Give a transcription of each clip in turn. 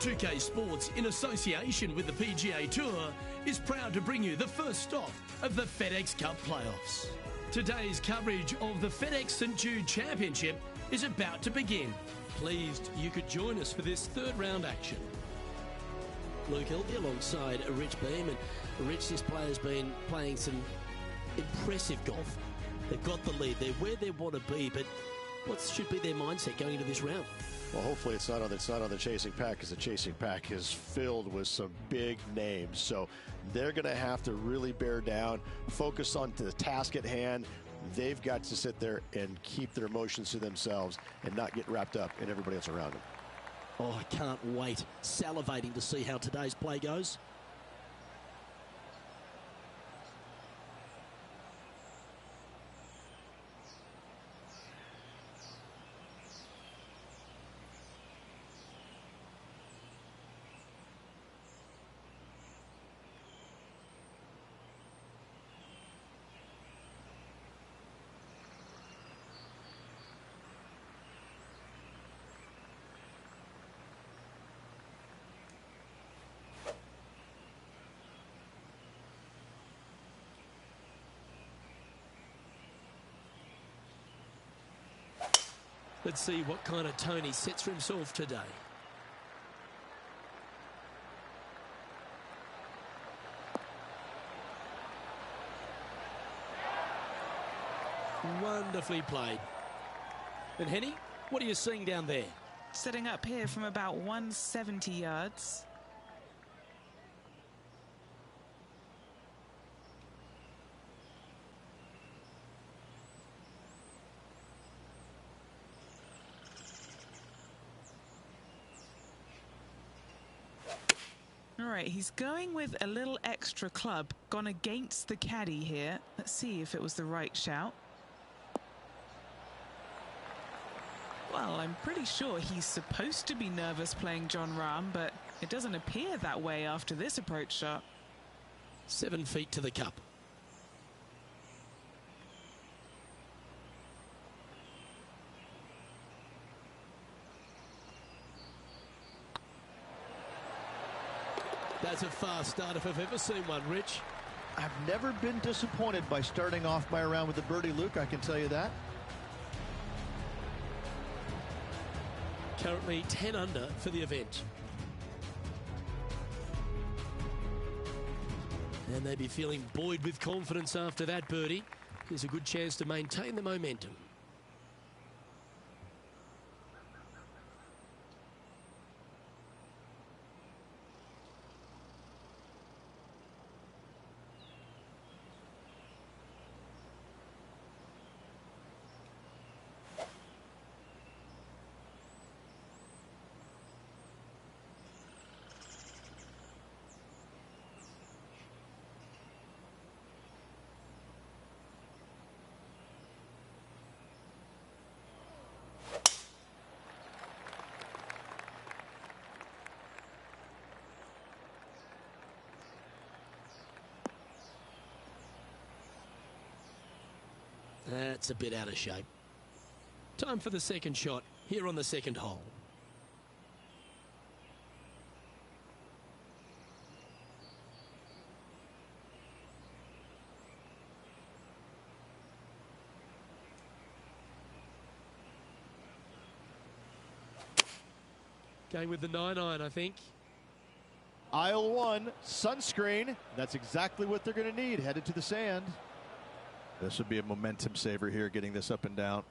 2K Sports, in association with the PGA Tour, is proud to bring you the first stop of the FedEx Cup playoffs. Today's coverage of the FedEx St Jude Championship is about to begin. Pleased you could join us for this third round action. Luke Hilby alongside Rich Beam, and Rich, this player's been playing some impressive golf. They've got the lead, they're where they want to be, but what should be their mindset going into this round? Well, hopefully it's not on the chasing pack, because the chasing pack is filled with some big names. So they're going to have to really bear down, focus on the task at hand. They've got to sit there and keep their emotions to themselves and not get wrapped up in everybody else around them. Oh, I can't wait. Salivating to see how today's play goes. Let's see what kind of tone he sets for himself today. Wonderfully played. And Henny, what are you seeing down there? Setting up here from about 170 yards. All right, he's going with a little extra club, gone against the caddy here. Let's see if it was the right shout. Well, I'm pretty sure he's supposed to be nervous playing Jon Rahm, but it doesn't appear that way after this approach shot. 7 feet to the cup. That's a fast start if I've ever seen one, Rich. I've never been disappointed by starting off my round with a birdie, Luke, I can tell you that. Currently 10 under for the event. And they'd be feeling buoyed with confidence after that birdie. Here's a good chance to maintain the momentum. That's a bit out of shape. Time for the second shot here on the second hole. Going with the 9-iron, I think. Aisle 1, sunscreen. That's exactly what they're going to need, headed to the sand. This would be a momentum saver here, getting this up and down.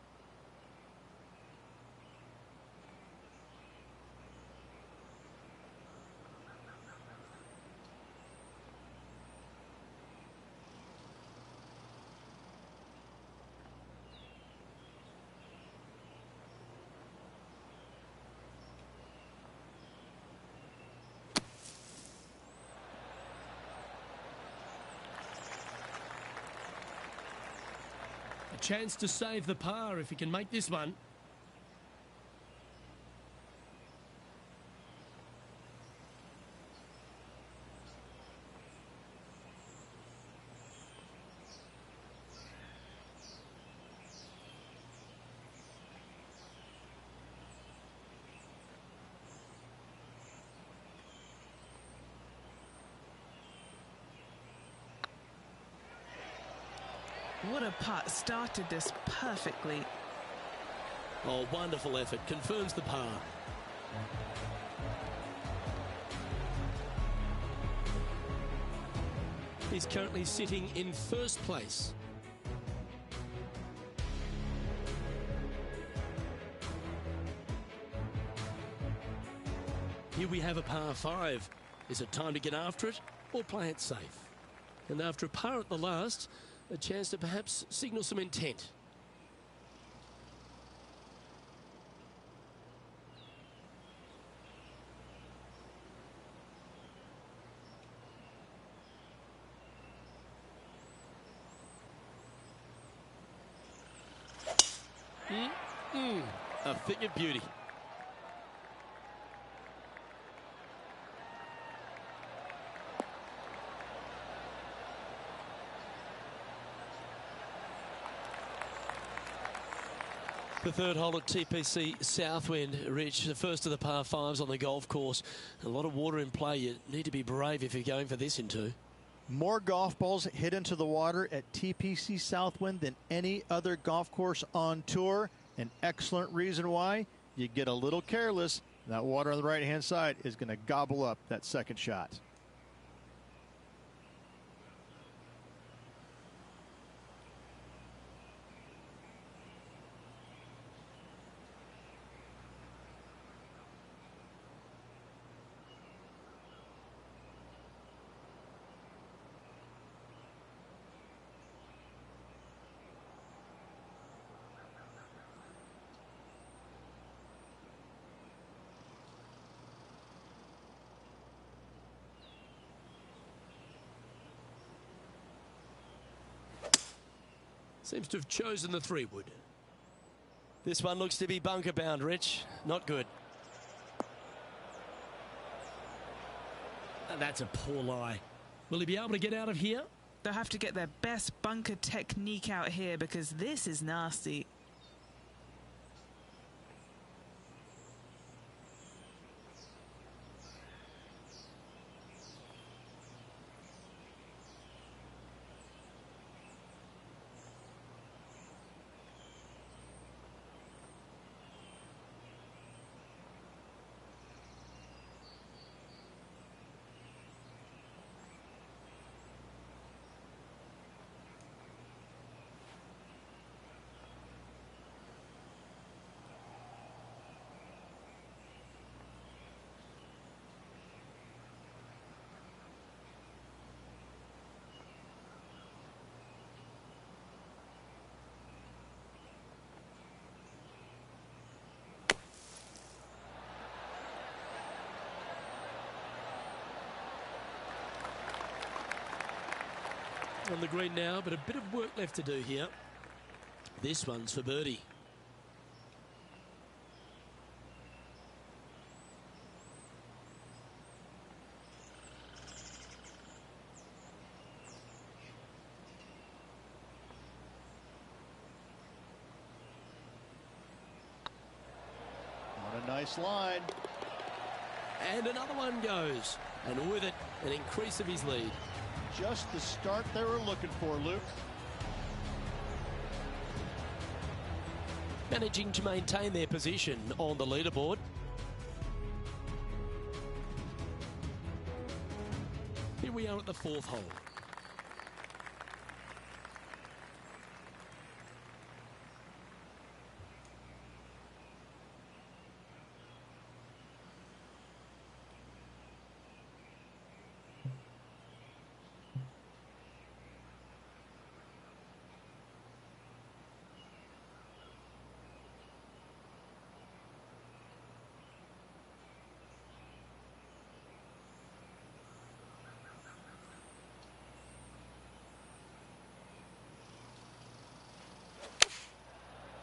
Chance to save the par if he can make this one. What a putt. Started this perfectly. Oh, wonderful effort. Confirms the par. He's currently sitting in first place. Here we have a par 5. Is it time to get after it or play it safe? And after a par at the last, a chance to perhaps signal some intent. A thing of beauty. The third hole at TPC Southwind, Rich, the first of the par 5s on the golf course. A lot of water in play. You need to be brave if you're going for this in 2. More golf balls hit into the water at TPC Southwind than any other golf course on tour. An excellent reason why. You get a little careless, that water on the right-hand side is going to gobble up that second shot. Seems to have chosen the 3-wood. This one looks to be bunker bound, Rich. Not good. And that's a poor lie. Will he be able to get out of here? They'll have to get their best bunker technique out here because this is nasty. On the green now, but a bit of work left to do here. This one's for birdie. What a nice line. And another one goes. And with it, an increase of his lead. Just the start they were looking for, Luke. Managing to maintain their position on the leaderboard. Here we are at the 4th hole.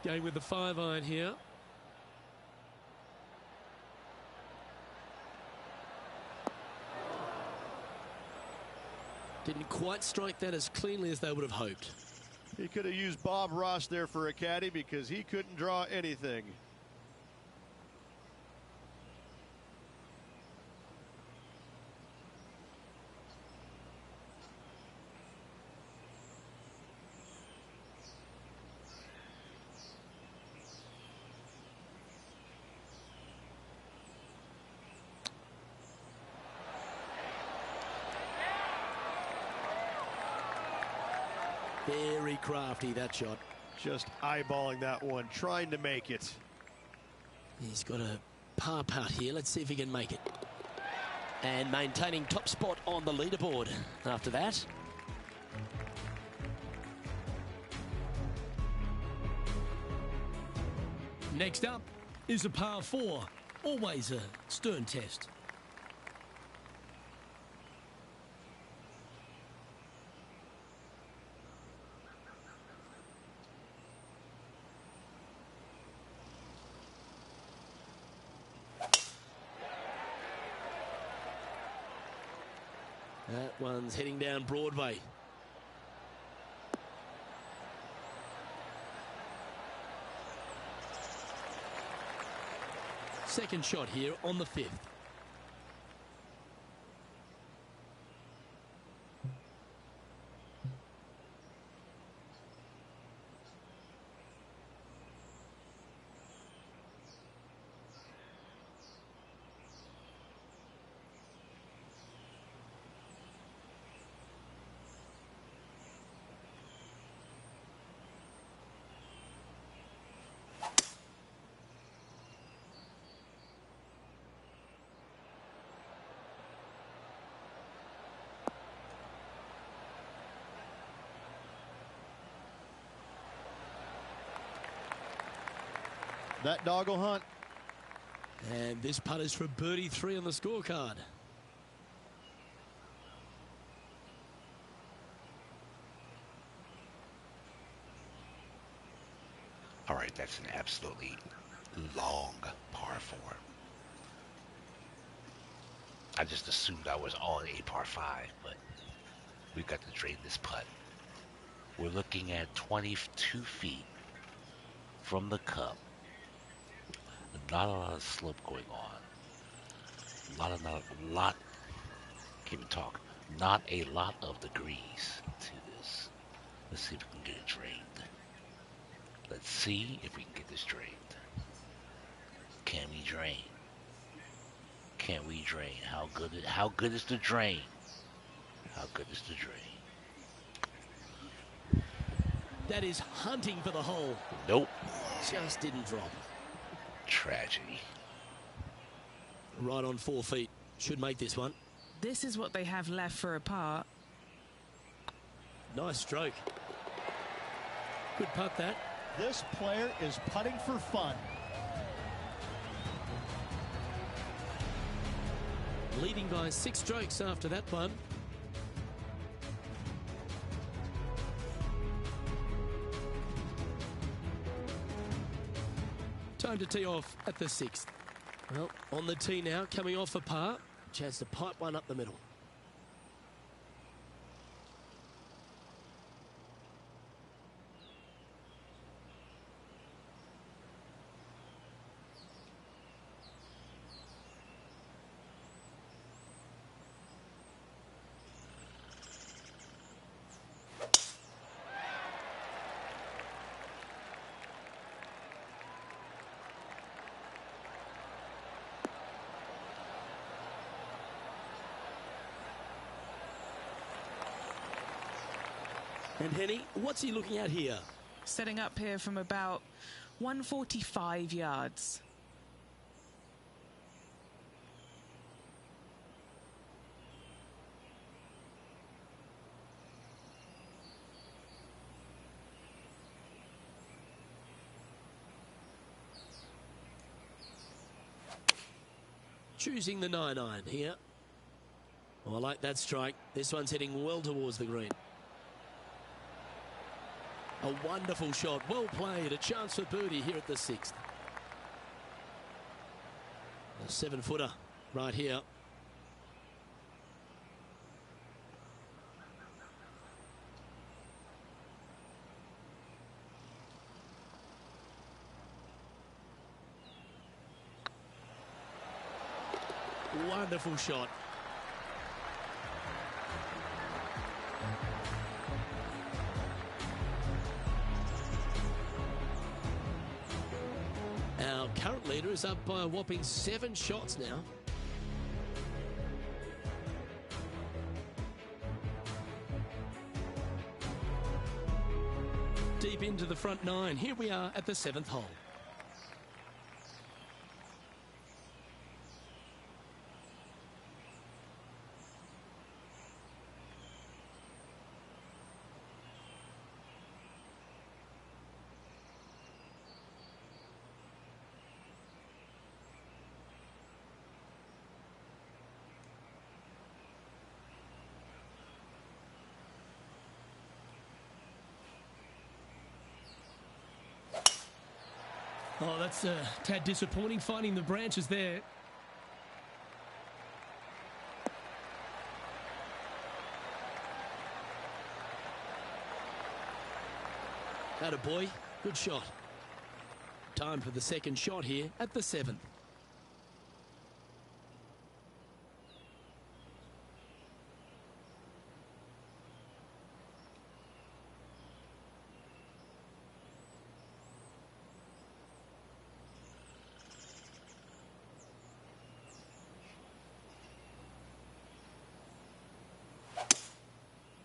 Going with the 5-iron here. Didn't quite strike that as cleanly as they would have hoped. He could have used Bob Ross there for a caddy because he couldn't draw anything. Very crafty, that shot. Just eyeballing that one, trying to make it. He's got a par putt here. Let's see if he can make it. And maintaining top spot on the leaderboard after that. Next up is a par 4. Always a stern test. That one's heading down Broadway. Second shot here on the 5th. That dog will hunt. And this putt is for birdie 3 on the scorecard. All right, that's an absolutely long par 4. I just assumed I was on a par 5, but we've got to trade this putt. We're looking at 22 feet from the cup. Not a lot of slope going on. Not a lot of degrees to this. Let's see if we can get it drained. Let's see if we can get this drained. Can we drain? Can we drain? How good is the drain? How good is the drain? That is hunting for the hole. Nope. Just didn't drop. Tragedy. Right on 4 feet. Should make this one. This is what they have left for a par. Nice stroke. Good putt, that. This player is putting for fun. Leading by 6 strokes after that one. Time to tee off at the 6th. Well, on the tee now, coming off a par. Chance to pipe one up the middle. And Henny, what's he looking at here? Setting up here from about 145 yards. Choosing the 9-iron here. Oh, I like that strike. This one's heading well towards the green. A wonderful shot, well played, a chance for birdie here at the 6th. A 7-footer right here. Wonderful shot. Our current leader is up by a whopping 7 shots now. deep into the front nine. Here we are at the 7th hole. Oh, that's a tad disappointing, finding the branches there. Attaboy, good shot. Time for the second shot here at the 7th.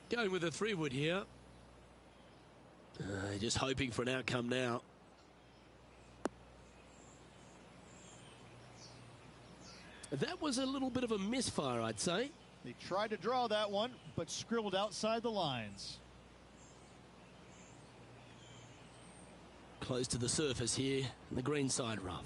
Going with a 3-wood here. Just hoping for an outcome now. That was a little bit of a misfire, I'd say. He tried to draw that one, but scribbled outside the lines. Close to the surface here, the green side rough.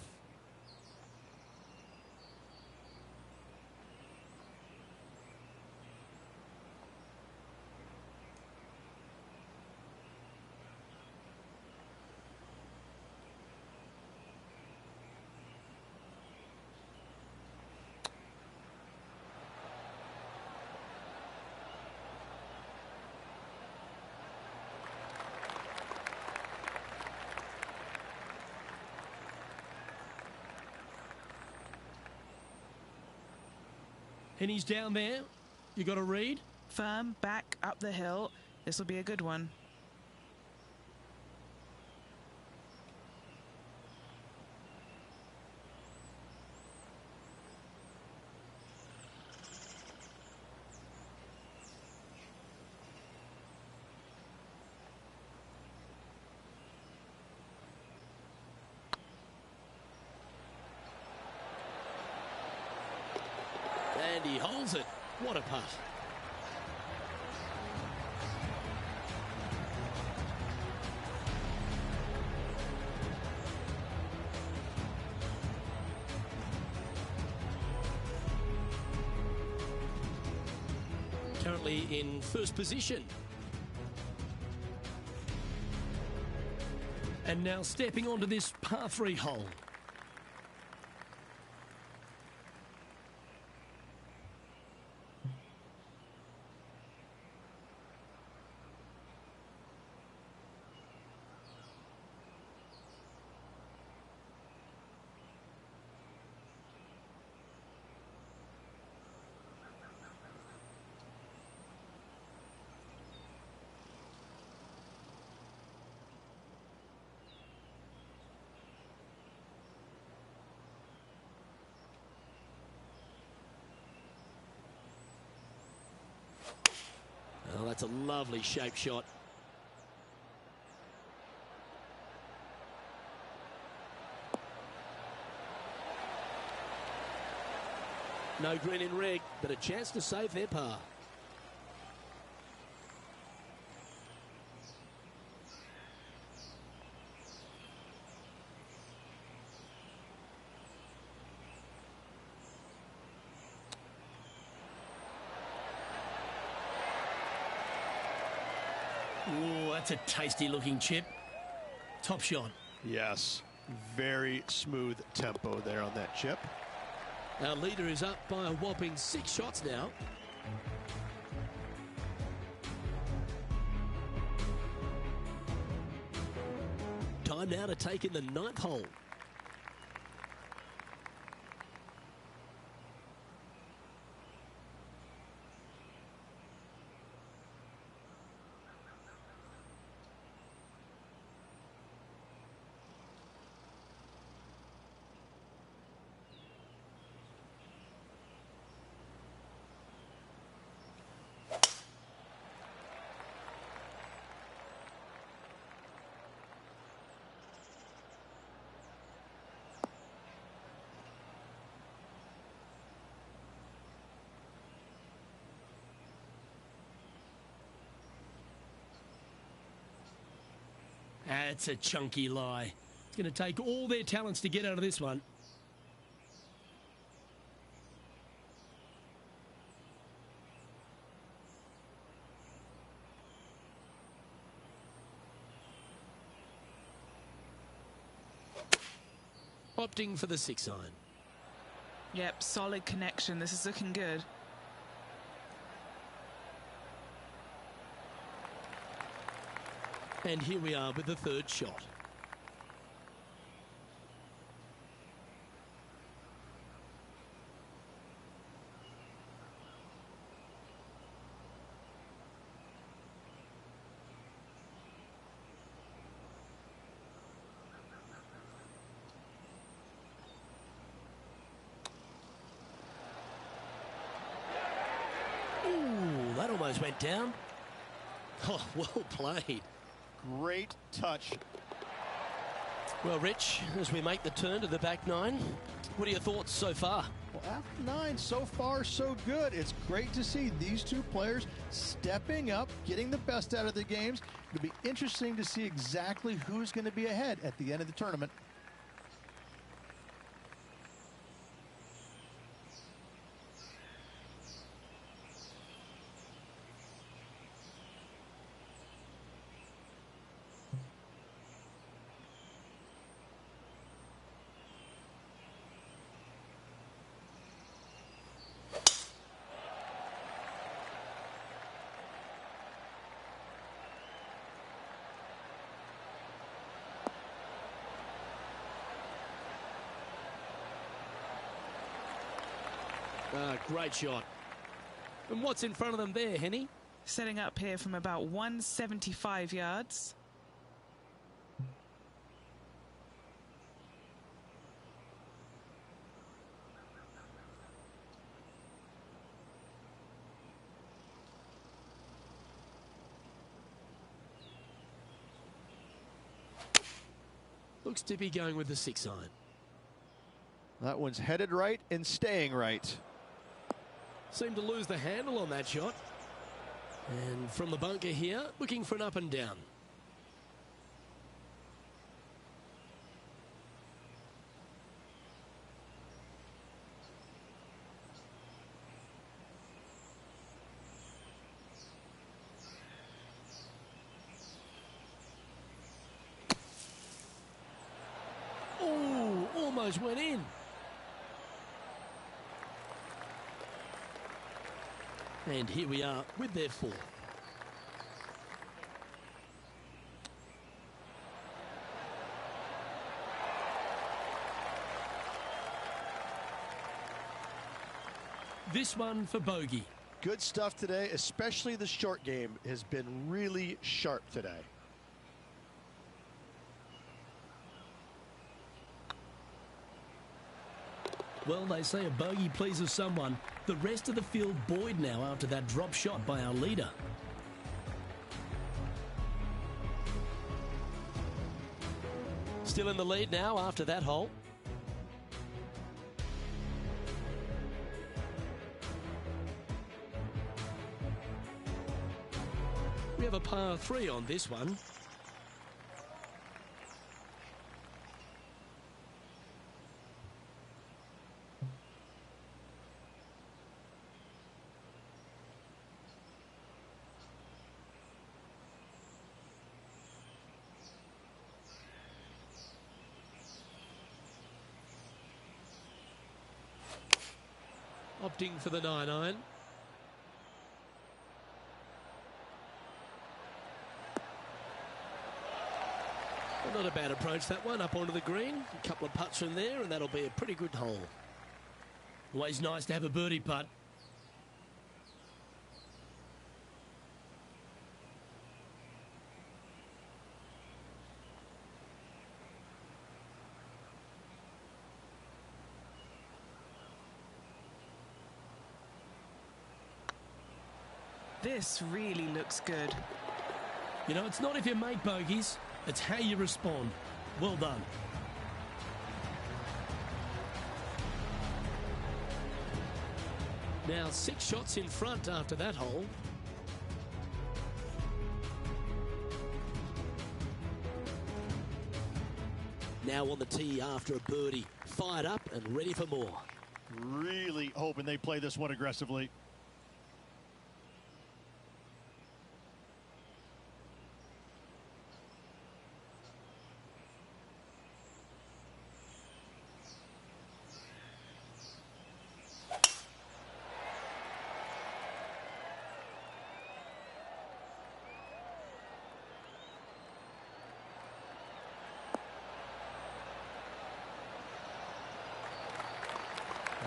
And he's down there. You got to read. Firm, back, up the hill. This will be a good one. And he holds it. What a putt. Currently in first position. And now stepping onto this par 3 hole. Oh, that's a lovely shape shot. No green in red, but a chance to save their par. Ooh, that's a tasty looking chip. Top shot. Yes, very smooth tempo there on that chip. Our leader is up by a whopping 6 shots now. Time now to take in the 9th hole. That's a chunky lie. It's going to take all their talents to get out of this one. Opting for the 6-iron. Yep, solid connection. This is looking good. And here we are with the third shot. Ooh, that almost went down. Oh, well played. Great touch. Well, Rich, as we make the turn to the back nine, what are your thoughts so far? Well, after 9, so far so good. It's great to see these two players stepping up, getting the best out of the games. It'll be interesting to see exactly who's going to be ahead at the end of the tournament. Great shot. And what's in front of them there, Henny? Setting up here from about 175 yards. Looks to be going with the 6-iron. That one's headed right and staying right. Seemed to lose the handle on that shot. And from the bunker here, looking for an up and down. Oh, almost went in. And here we are with their 4. This one for bogey. Good stuff today, especially the short game has been really sharp today. Well, they say a bogey pleases someone. The rest of the field buoyed now after that drop shot by our leader. Still in the lead now after that hole. We have a par 3 on this one. Opting for the 9-iron. Well, not a bad approach, that one, up onto the green. A couple of putts from there, and that'll be a pretty good hole. Always nice to have a birdie putt. This really looks good. You know, it's not if you make bogeys, it's how you respond. Well done. Now 6 shots in front after that hole. Now on the tee after a birdie. Fired up and ready for more. Really hoping they play this one aggressively.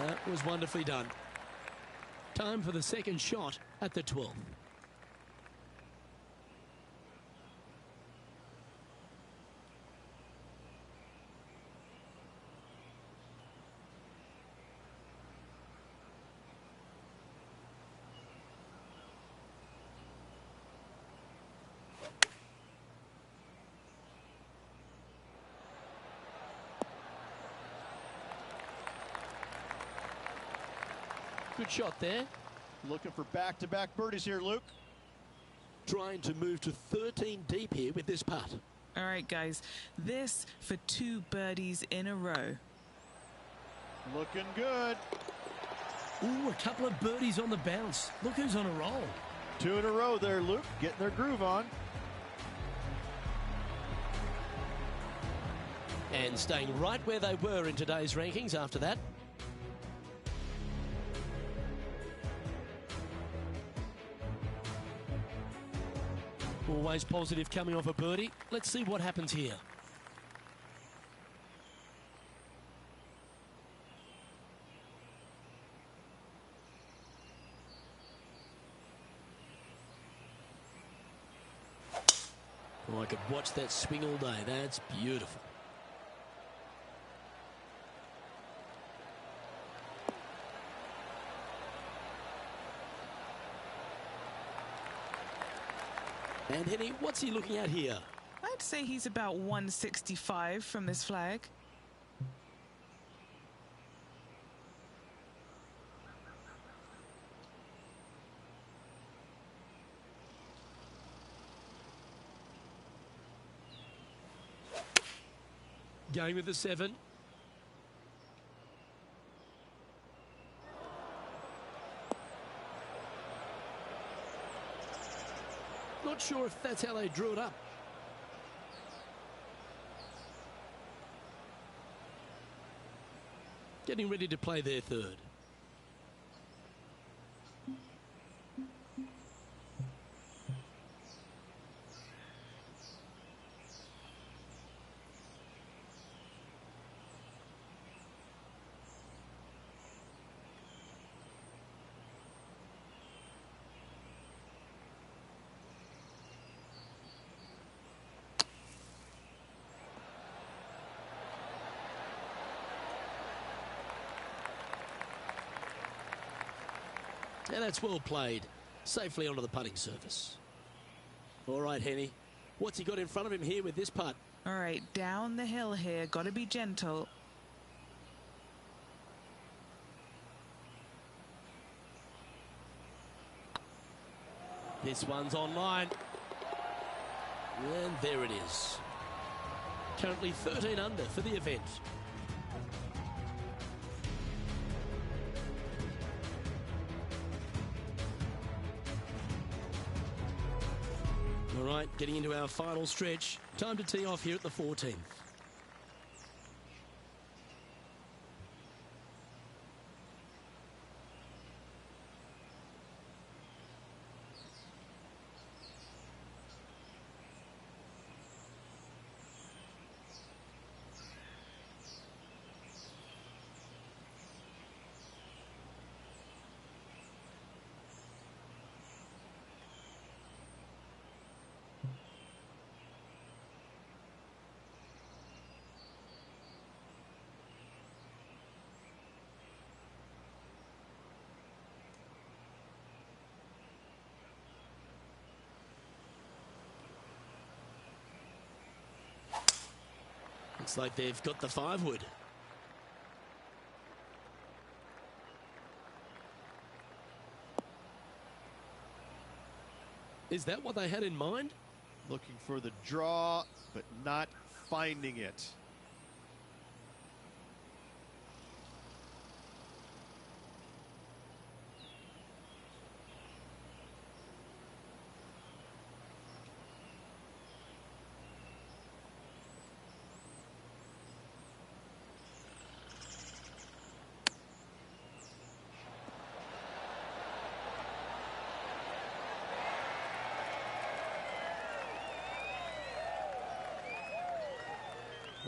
That was wonderfully done. Time for the second shot at the 12th. Good shot there. Looking for back-to-back birdies here, Luke. Trying to move to 13 deep here with this putt. All right, guys. This for 2 birdies in a row. Looking good. Ooh, a couple of birdies on the bounce. Look who's on a roll. 2 in a row there, Luke. Getting their groove on. And staying right where they were in today's rankings after that. Always positive coming off a birdie. Let's see what happens here. Oh, I could watch that swing all day. That's beautiful. And Henny, what's he looking at here? I'd say he's about 165 from this flag. Going with the 7. Not sure if that's how they drew it up. Getting ready to play their 3rd. And that's well played. Safely onto the putting surface. All right, Henny. What's he got in front of him here with this putt? All right, down the hill here. Got to be gentle. This one's online. And there it is. Currently 13 under for the event. All right, getting into our final stretch. Time to tee off here at the 14th. Looks like they've got the 5-wood. Is that what they had in mind? Looking for the draw, but not finding it.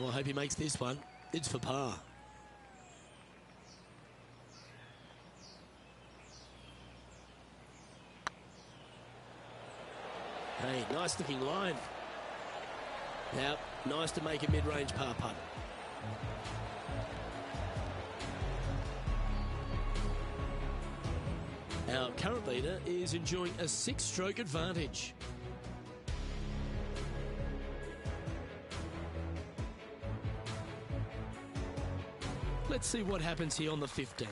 Well, I hope he makes this one. It's for par. Hey, nice looking line. Now, nice to make a mid-range par putt. Our current leader is enjoying a 6-stroke advantage. Let's see what happens here on the 15th.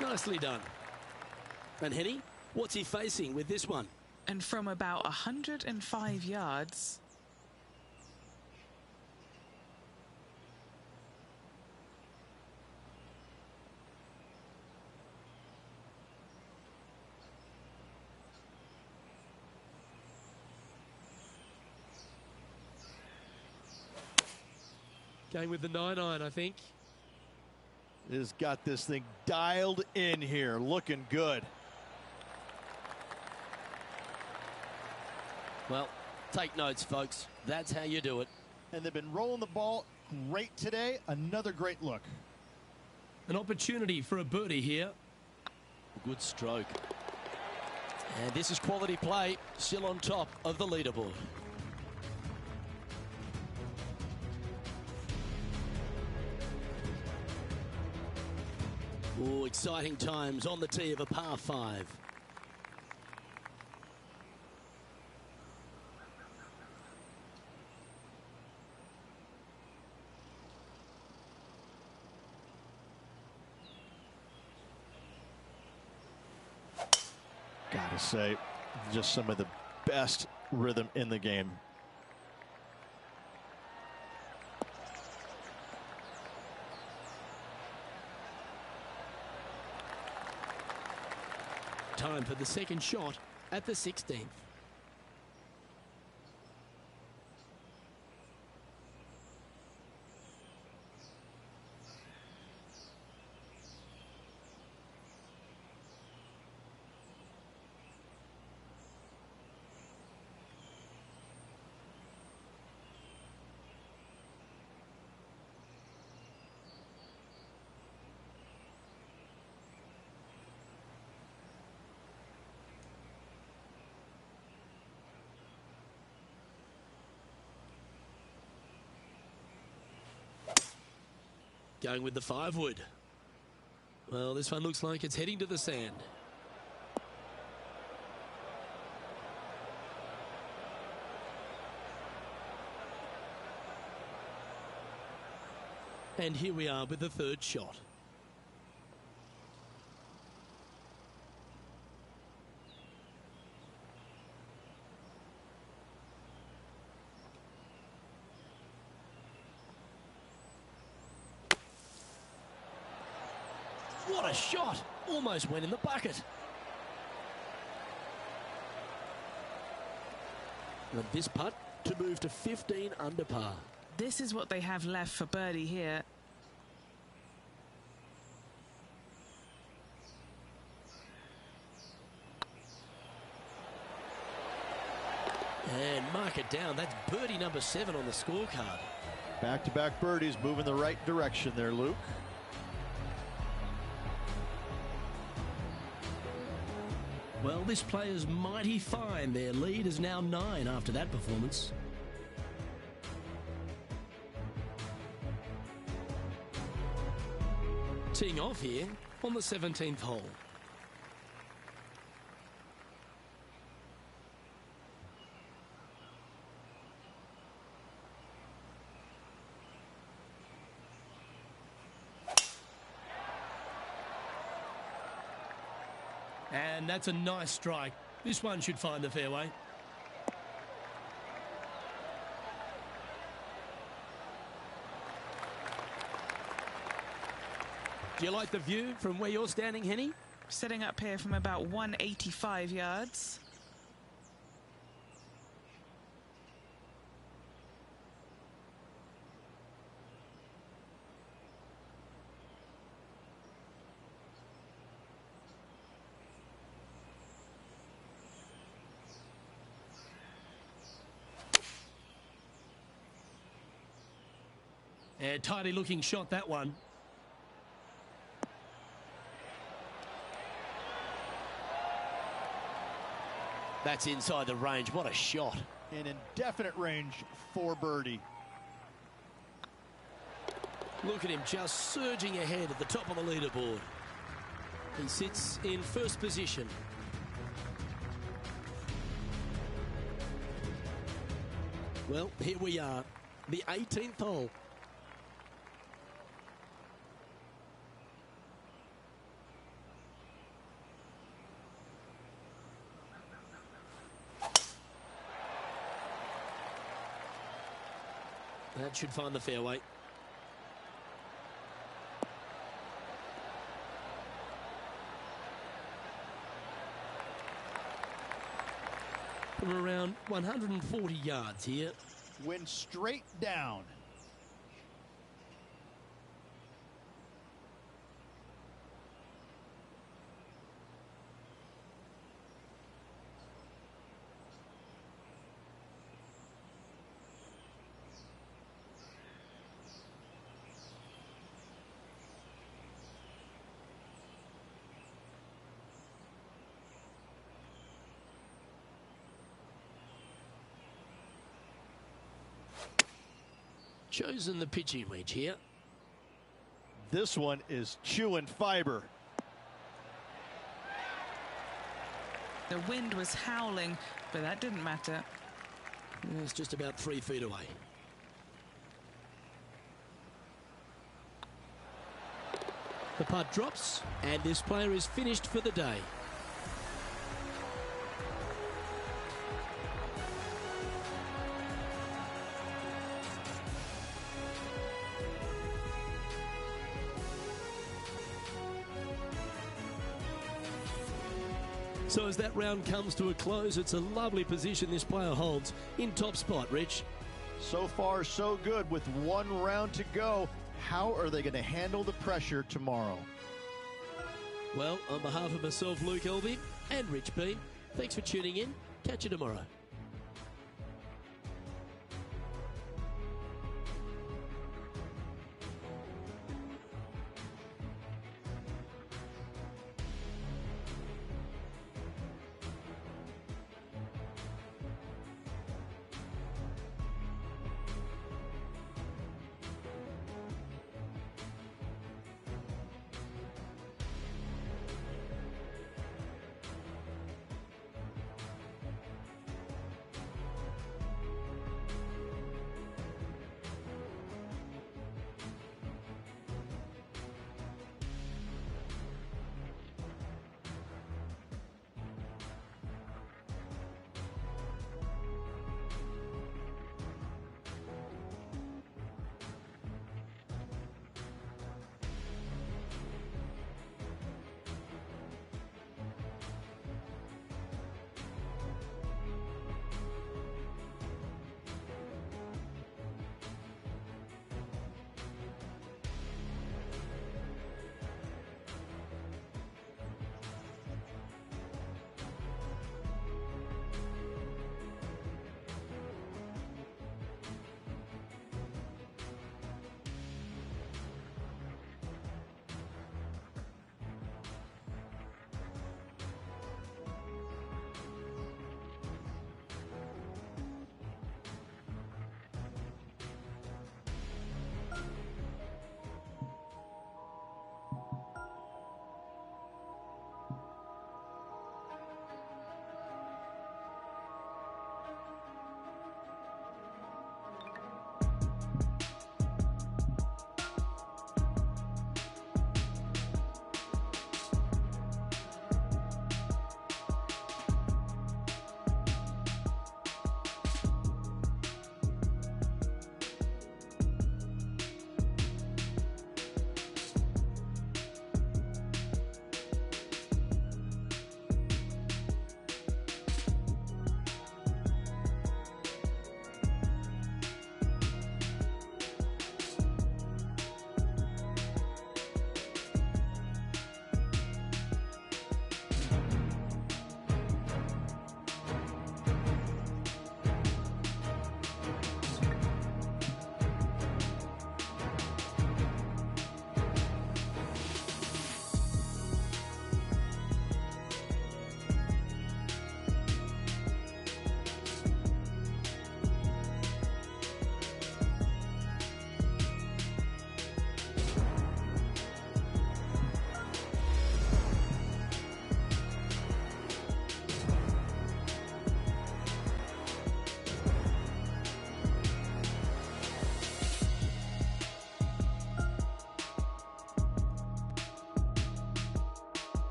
Nicely done. And Henny, what's he facing with this one? And from about 105 yards. Going with the 9-iron, I think. Has got this thing dialed in here, looking good. Well, take notes, folks. That's how you do it. And they've been rolling the ball great today. Another great look. An opportunity for a birdie here. Good stroke. And this is quality play, still on top of the leaderboard. Oh, exciting times on the tee of a par 5. Gotta say, just some of the best rhythm in the game. Time for the second shot at the 16th. Going with the 5-wood. Well, this one looks like it's heading to the sand. And here we are with the third shot. What a shot! Almost went in the bucket. And this putt to move to 15 under par. This is what they have left for birdie here. And mark it down. That's birdie number 7 on the scorecard. Back-to-back birdies, moving the right direction there, Luke. Well, this player's mighty fine. Their lead is now 9 after that performance. Teeing off here on the 17th hole. And that's a nice strike. This one should find the fairway. Do you like the view from where you're standing, Henny? Setting up here from about 185 yards. A tidy looking shot, that one. That's inside the range. What a shot. In indefinite range for birdie. Look at him just surging ahead at the top of the leaderboard. He sits in first position. Well, here we are, the 18th hole. That should find the fairway. From around 140 yards here. Went straight down. Chosen the pitching wedge here. This one is chewing fiber. The wind was howling, but that didn't matter. It's just about 3 feet away. The putt drops, and this player is finished for the day. So as that round comes to a close, it's a lovely position this player holds in top spot, Rich. So far, so good with one round to go. How are they going to handle the pressure tomorrow? Well, on behalf of myself, Luke Elvey, and Rich B, thanks for tuning in. Catch you tomorrow.